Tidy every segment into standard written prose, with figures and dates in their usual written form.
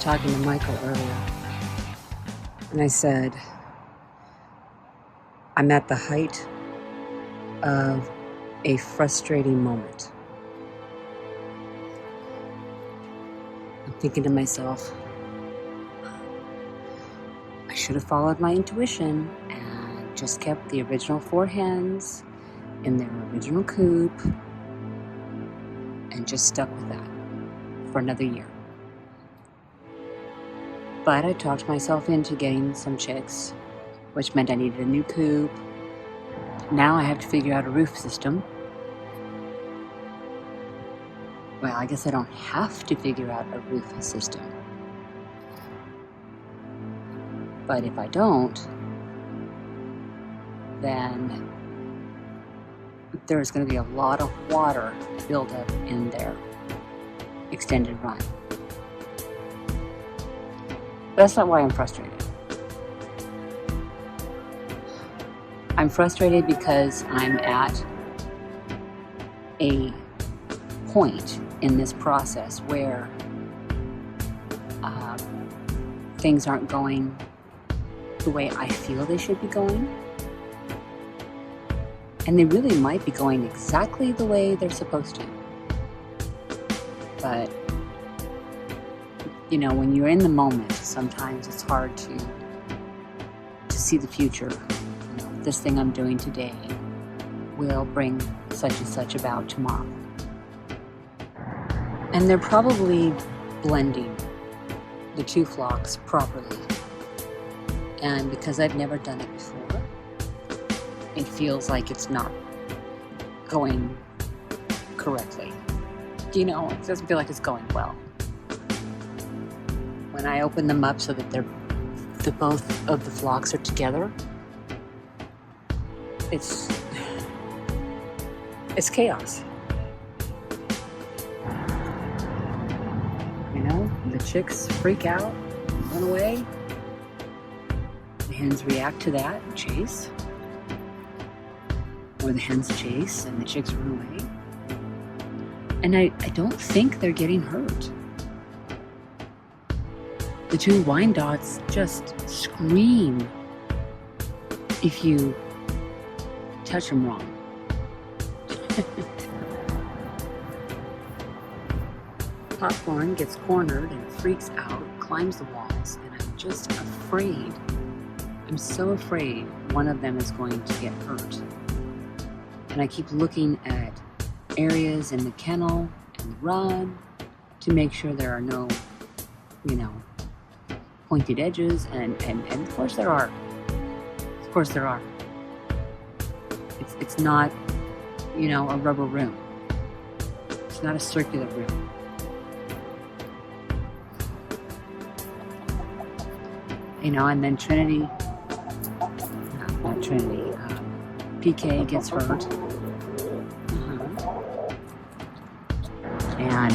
talking to Michael earlier, and I said, I'm at the height of a frustrating moment. I'm thinking to myself, I should have followed my intuition and just kept the original 4 hens in their original coop and just stuck with that for another year. But I talked myself into getting some chicks, which meant I needed a new coop. Now I have to figure out a roof system. Well, I guess I don't have to figure out a roof system. But if I don't, then there's going to be a lot of water buildup in their extended run. That's not why I'm frustrated. I'm frustrated because I'm at a point in this process where things aren't going the way I feel they should be going. And they really might be going exactly the way they're supposed to. But, you know, when you're in the moment, sometimes it's hard to see the future. You know, this thing I'm doing today will bring such and such about tomorrow. And they're probably blending the 2 flocks properly. And because I've never done it before, it feels like it's not going correctly. You know, it doesn't feel like it's going well. When I open them up so that both of the flocks are together, it's chaos. You know, the chicks freak out, run away. The hens react to that and chase. Or the hens chase and the chicks run away. And I don't think they're getting hurt. The 2 Wyandottes just scream if you touch them wrong. Popcorn gets cornered and freaks out, climbs the walls, and I'm just afraid. I'm so afraid one of them is going to get hurt. And I keep looking at areas in the kennel and the run to make sure there are no, you know, pointed edges, and of course there are. Of course there are. It's not, you know, a rubber room. It's not a circular room. You know, and then PK gets hurt. And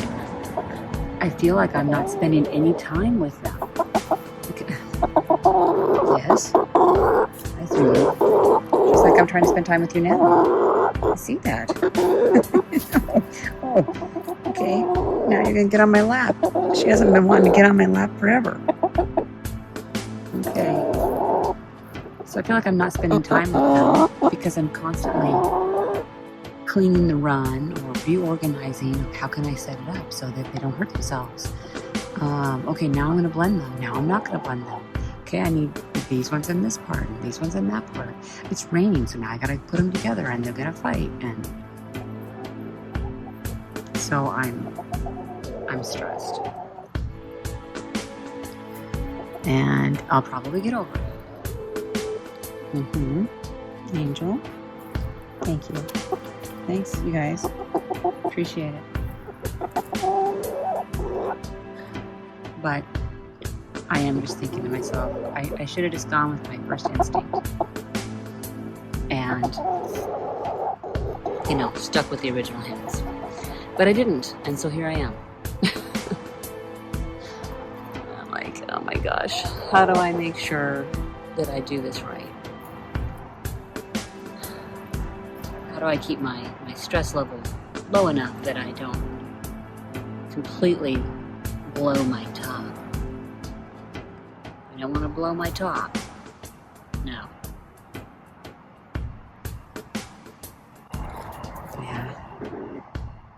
I feel like I'm not spending any time with them. Yes? I see you. Just like I'm trying to spend time with you now. I see that. Oh, okay. Now you're going to get on my lap. She hasn't been wanting to get on my lap forever. Okay. So I feel like I'm not spending time with them because I'm constantly cleaning the run or reorganizing. How can I set it up so that they don't hurt themselves? Okay, now I'm going to blend them. Now I'm not going to blend them. Okay, I need these ones in this part and these ones in that part. It's raining, so now I got to put them together and they're going to fight. And so I'm stressed. And I'll probably get over it. Angel. Thank you. Thanks, you guys. Appreciate it. But I am just thinking to myself, I should have just gone with my first instinct. And, you know, stuck with the original hens. But I didn't, and so here I am. I'm like, oh my gosh, how do I make sure that I do this right? How do I keep my stress level low enough that I don't completely blow my top? I don't want to blow my top. No. Yeah.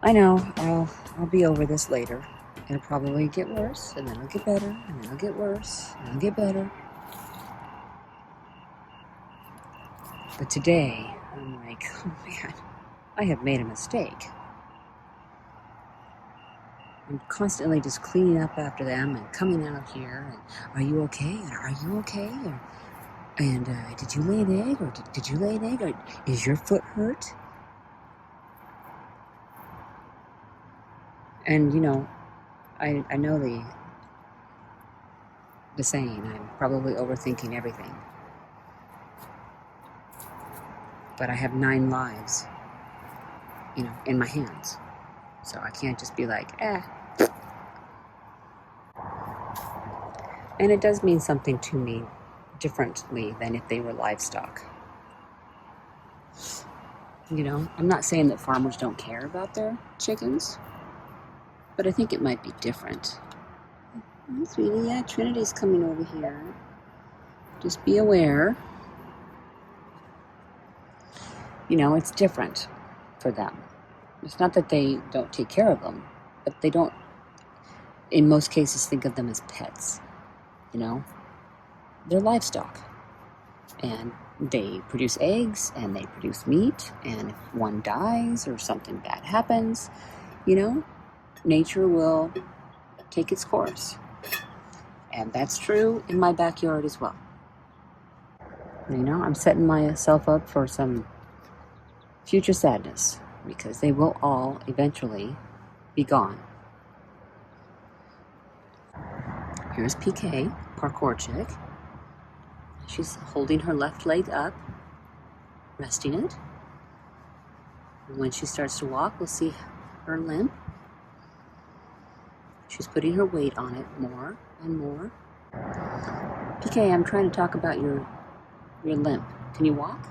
I know. I'll be over this later. It'll probably get worse, and then it'll get better, and then it'll get worse, and it'll get better. But today, I'm like, oh man, I have made a mistake. I'm constantly just cleaning up after them and coming out here and, are you okay? And are you okay? And did you lay an egg? Or did you lay an egg? Or is your foot hurt? And you know, I know the saying, I'm probably overthinking everything. But I have 9 lives, you know, in my hands. So I can't just be like, And it does mean something to me differently than if they were livestock. You know, I'm not saying that farmers don't care about their chickens, but I think it might be different. Oh, sweetie, yeah, Trinity's coming over here. Just be aware. You know, it's different for them. It's not that they don't take care of them, but they don't, in most cases, think of them as pets. You know, they're livestock, and they produce eggs and they produce meat, and if one dies or something bad happens, you know, nature will take its course. And that's true in my backyard as well. You know, I'm setting myself up for some future sadness because they will all eventually be gone. Here's PK, parkour chick. She's holding her left leg up, resting it. And when she starts to walk, we'll see her limp. She's putting her weight on it more and more. PK, I'm trying to talk about your limp. Can you walk?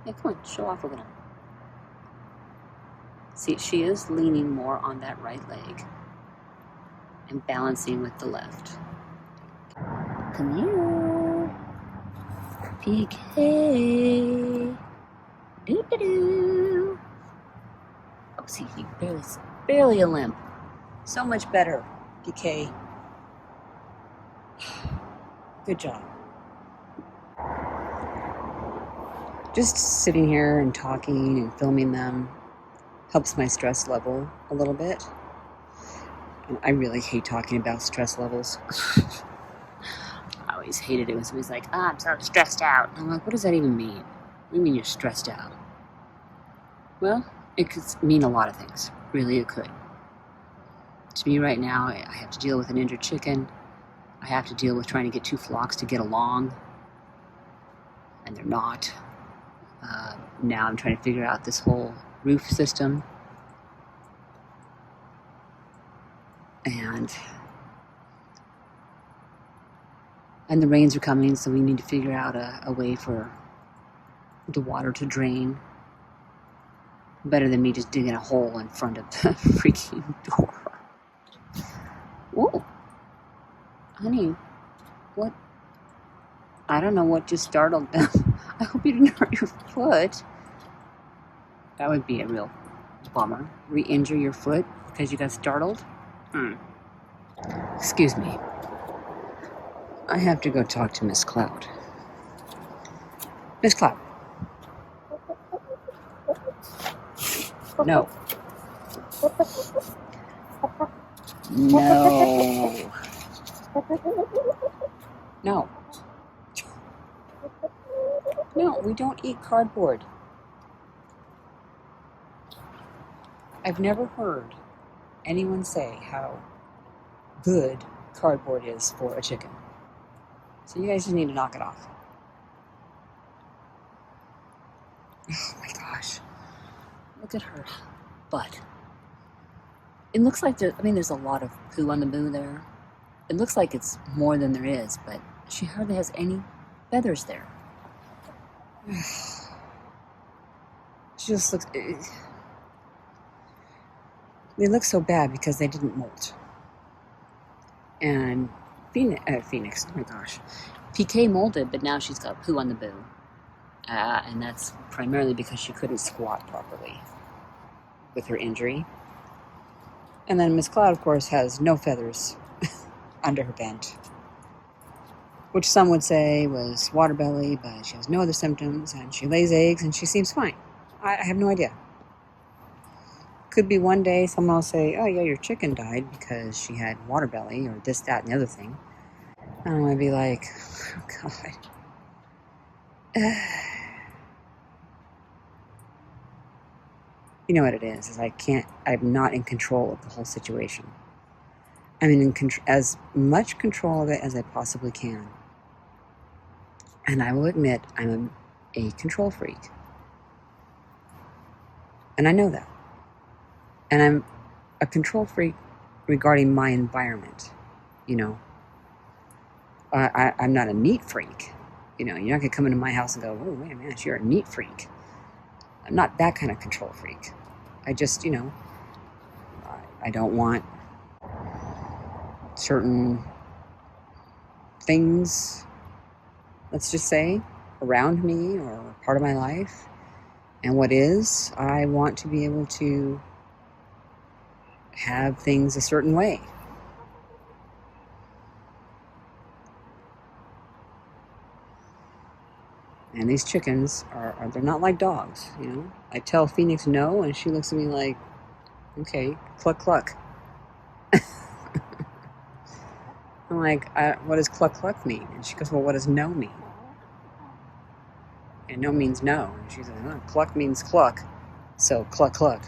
Yeah, come on, show off a little. See, she is leaning more on that right leg and balancing with the left. Come here, PK. Doo-doo-doo. Oh, see, you barely a limp. So much better, PK. Good job. Just sitting here and talking and filming them helps my stress level a little bit. And I really hate talking about stress levels. I always hated it when somebody's like, I'm so stressed out. And I'm like, what does that even mean? What do you mean you're stressed out? Well, it could mean a lot of things. Really, it could. To me right now, I have to deal with an injured chicken. I have to deal with trying to get 2 flocks to get along. And they're not. Now I'm trying to figure out this whole roof system. And the rains are coming, so we need to figure out a way for the water to drain. Better than me just digging a hole in front of the freaking door. Whoa. Honey, what? I don't know what just startled them. I hope you didn't hurt your foot. That would be a real bummer. Re-injure your foot because you got startled? Excuse me. I have to go talk to Miss Cloud. Miss Cloud. No. No. No. No, we don't eat cardboard. I've never heard anyone say how good cardboard is for a chicken. So you guys just need to knock it off. Oh my gosh. Look at her butt. It looks like there's a lot of poo on the moo there. It looks like it's more than there is, but she hardly has any feathers there. She just looks... They look so bad because they didn't molt. And Phoenix, oh my gosh. PK molded, but now she's got poo on the boo. And that's primarily because she couldn't squat properly with her injury. And then Miss Cloud, of course, has no feathers under her vent, which some would say was water belly, but she has no other symptoms, and she lays eggs, and she seems fine. I have no idea. Could be one day someone will say, oh yeah, your chicken died because she had water belly, or this, that, and the other thing. And I'm going to be like, oh God. You know what it is I'm not in control of the whole situation. I'm in as much control of it as I possibly can. And I will admit I'm a control freak. And I know that. And I'm a control freak regarding my environment. You know, I'm not a neat freak. You know, you're not going to come into my house and go, oh, wait a minute, you're a neat freak. I'm not that kind of control freak. I just, I don't want certain things, let's just say, around me or part of my life. And what is, I want to be able to have things a certain way. And these chickens they're not like dogs, you know. I tell Phoenix no, and she looks at me like, okay, cluck cluck. I'm like, what does cluck cluck mean? And she goes, well, what does no mean? And no means no. And she's like, oh, cluck means cluck, so cluck cluck.